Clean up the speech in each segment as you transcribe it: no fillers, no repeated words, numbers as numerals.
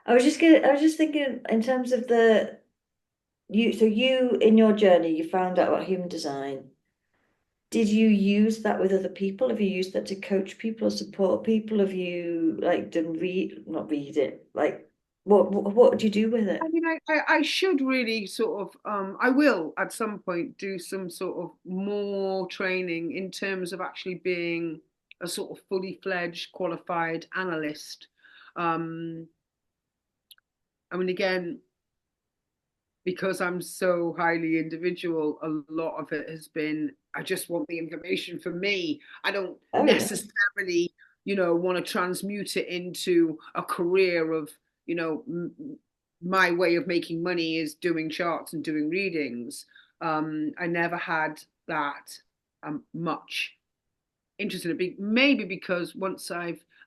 I was just thinking in terms of you in your journey, you found out about human design. Did you use that with other people? Have you used that to coach people or support people? Have you like done not read it, like what do you do with I it? mean, I should really sort of, I will at some point do some sort of more training in terms of actually being a sort of fully fledged qualified analyst. Um, I mean, again, because I'm so highly individual, a lot of it has been, I just want the information for me. I don't Oh yeah. necessarily, want to transmute it into a career of, my way of making money is doing charts and doing readings. I never had that much interest in it. Maybe because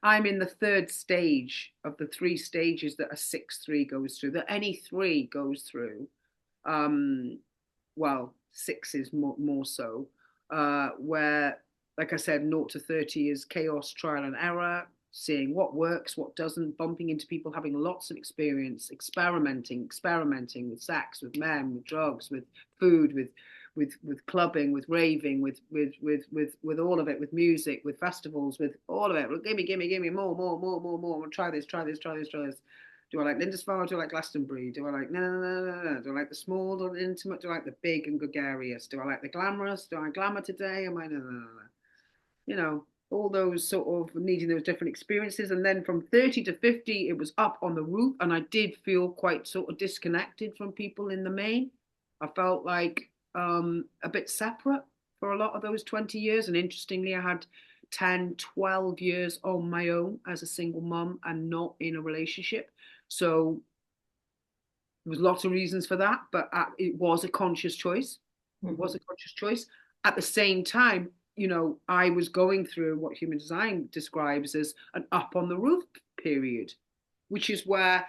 I'm in the third stage of the three stages that a 6-3 goes through, that any three goes through. Um, well, six is more so, where, like I said, 0 to 30 is chaos, trial and error, seeing what works, what doesn't, bumping into people, having lots of experience, experimenting with sex, with men, with drugs, with food, with clubbing, with raving, with all of it, with music, with festivals, with all of it. Give me more. Try this, try this, try this, try this. Do I like Lindisfarne? Do I like Glastonbury? Do I like no? Do I like the small or the intimate? Do I like the big and gregarious? Do I like the glamorous? Do I glamour today? Am I no? All those sort of needing those different experiences. And then from 30 to 50, it was up on the roof. And I did feel quite sort of disconnected from people in the main. I felt like a bit separate for a lot of those 20 years. And interestingly, I had 10, 12 years on my own as a single mum and not in a relationship. So there was lots of reasons for that, but it was a conscious choice. It was Mhm. a conscious choice. At the same time, I was going through what human design describes as an up on the roof period, which is where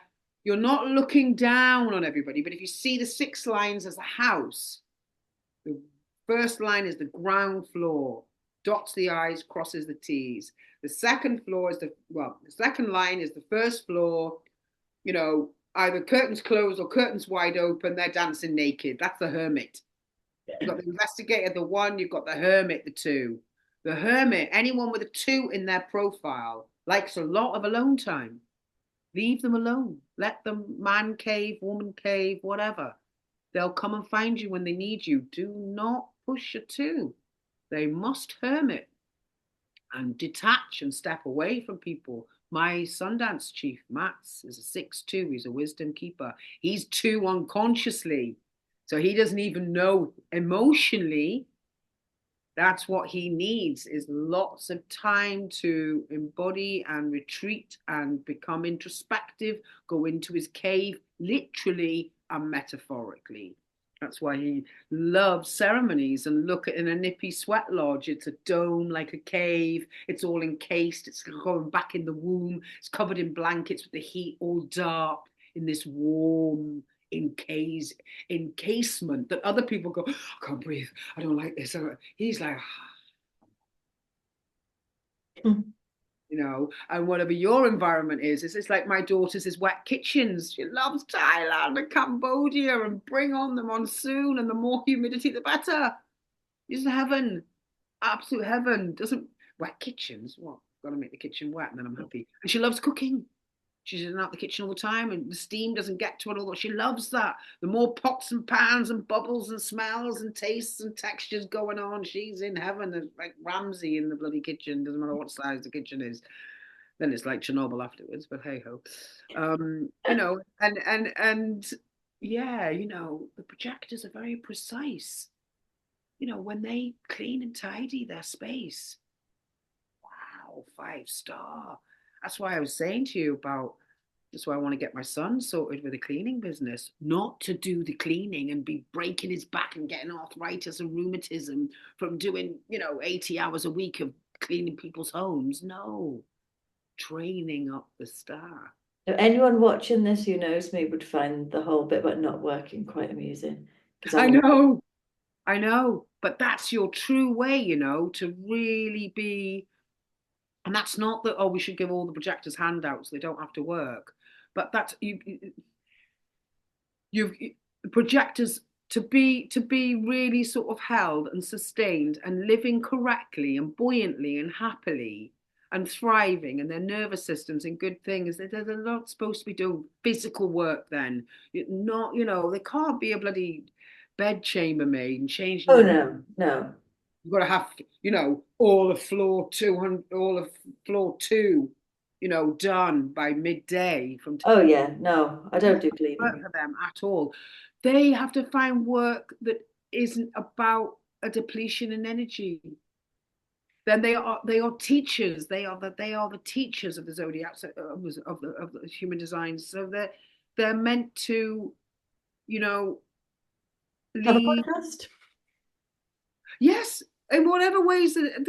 you're not looking down on everybody. But if you see the 6 lines as a house, the first line is the ground floor, dots the I's, crosses the T's. The second floor is the second line is the first floor, either curtains closed or curtains wide open, they're dancing naked. That's the hermit. You've got the investigator, the one, you've got the hermit, the two. The hermit, anyone with a two in their profile, likes a lot of alone time. Leave them alone. Let them man cave, woman cave, whatever. They'll come and find you when they need you. Do not push a two. They must hermit and detach and step away from people. My Sundance chief, Mats, is a 6-2. He's a wisdom keeper. He's two unconsciously. So he doesn't even know emotionally. That's what he needs is lots of time to embody and retreat and become introspective, go into his cave, literally and metaphorically. That's why he loves ceremonies and look at in a nippy sweat lodge. It's a dome like a cave. It's all encased. It's going back in the womb. It's covered in blankets with the heat all dark in this warm encasement that other people go, I can't breathe. I don't like this. He's like, and whatever your environment is, it's like my daughter's is wet kitchens. She loves Thailand and Cambodia and bring on the monsoon and the more humidity, the better. It's heaven, absolute heaven. Doesn't wet kitchens? What? Got to make the kitchen wet and then I'm happy. And she loves cooking. She's in and out the kitchen all the time, and the steam doesn't get to it. Although she loves that. The more pots and pans and bubbles and smells and tastes and textures going on, she's in heaven. There's like Ramsay in the bloody kitchen. Doesn't matter what size the kitchen is. Then it's like Chernobyl afterwards. But hey ho, and yeah, the projectors are very precise. When they clean and tidy their space, wow, 5 star. That's why I was saying to you about that's why I want to get my son sorted with a cleaning business, not to do the cleaning and be breaking his back and getting arthritis and rheumatism from doing, 80 hours a week of cleaning people's homes. No, training up the staff. So anyone watching this who knows me would find the whole bit about not working quite amusing because I I'm know, I know, but that's your true way, to really be. And that's not that, oh, we should give all the projectors handouts, they don't have to work. but that's you've projectors to be really sort of held and sustained and living correctly and buoyantly and happily and thriving, and their nervous systems and good things. They're not supposed to be doing physical work then. Not, they can't be a bloody bed chambermaid and changing Oh the. no, no. You've got to have, all of floor 200, all of floor two, done by midday from Oh yeah, no, I don't do work cleaning. for them at all. They have to find work that isn't about a depletion in energy. Then they are teachers. They are the teachers of the zodiac, of the human design. So they're meant to, you know Have a lead. podcast? Yes, in whatever ways that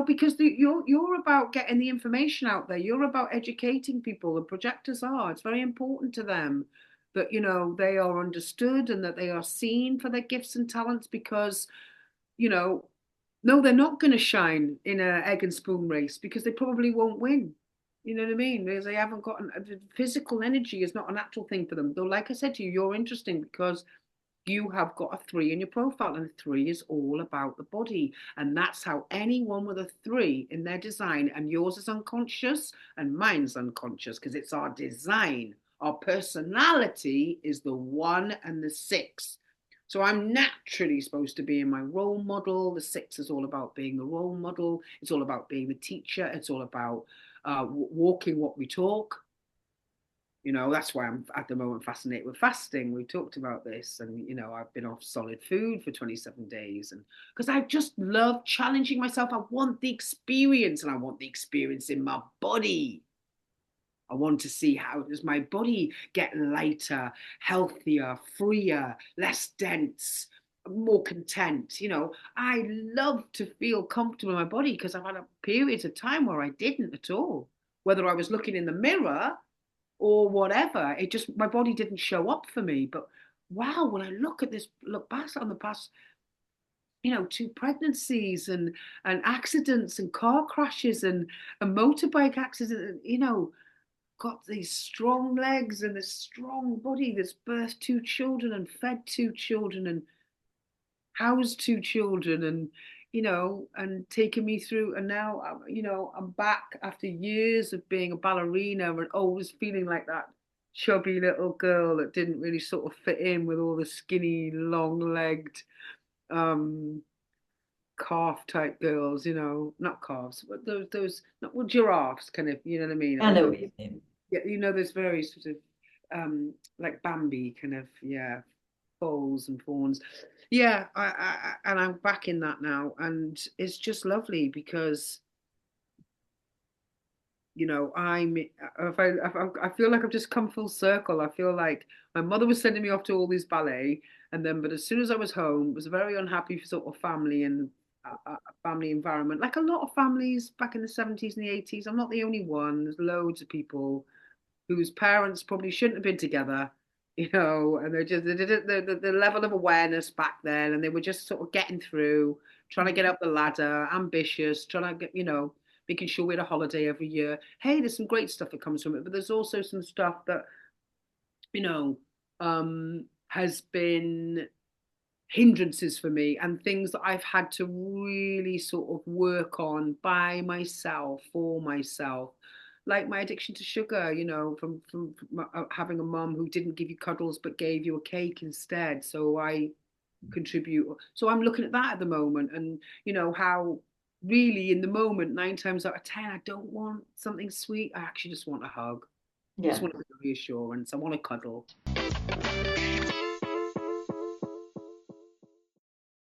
because you're about getting the information out there. You're about educating people. The projectors are. It's very important to them that they are understood and that they are seen for their gifts and talents, because you know no, they're not going to shine in an egg and spoon race, because they probably won't win. You know what I mean? Because they haven't got physical energy is not a natural thing for them. Though, like I said to you, you're interesting because you have got a 3 in your profile, and 3 is all about the body. And that's how anyone with a 3 in their design, and yours is unconscious and mine's unconscious because it's our design. Our personality is the 1 and the 6. So I'm naturally supposed to be in my role model. The 6 is all about being the role model. It's all about being the teacher. It's all about walking what we talk. That's why I'm at the moment fascinated with fasting. We talked about this, and I've been off solid food for 27 days, and because I just love challenging myself. I want the experience, and I want the experience in my body. I want to see, how does my body get lighter, healthier, freer, less dense, more content. I love to feel comfortable in my body, because I've had periods of time where I didn't at all. Whether I was looking in the mirror or whatever, it just, my body didn't show up for me. But wow, when I look back on the past, 2 pregnancies and accidents and car crashes and a motorbike accident, got these strong legs and this strong body that's birthed 2 children and fed 2 children and housed 2 children, and taken me through. And now I'm back after years of being a ballerina and always feeling like that chubby little girl that didn't really sort of fit in with all the skinny, long-legged calf type girls, not calves, but those not, well, giraffes, kind of, you know what I mean? I All know those, what you mean. yeah, there's very sort of like Bambi kind of, yeah, foals and fawns. Yeah, and I'm back in that now, and it's just lovely because I feel like I've just come full circle. I feel like my mother was sending me off to all these ballet, and then, but as soon as I was home, was a very unhappy sort of family and a family environment, like a lot of families back in the 70s and the 80s. I'm not the only one. There's loads of people whose parents probably shouldn't have been together, and they're just the level of awareness back then, and they were just sort of getting through, trying to get up the ladder, ambitious, trying to get, making sure we had a holiday every year. Hey, there's some great stuff that comes from it, but there's also some stuff that, you know, has been hindrances for me, and things that I've had to really sort of work on by myself, for myself, like my addiction to sugar, from having a mum who didn't give you cuddles but gave you a cake instead. So I contribute. So I'm looking at that at the moment, and how really in the moment, 9 times out of 10, I don't want something sweet. I actually just want a hug. I just Yeah. want a bit of reassurance. I want a cuddle.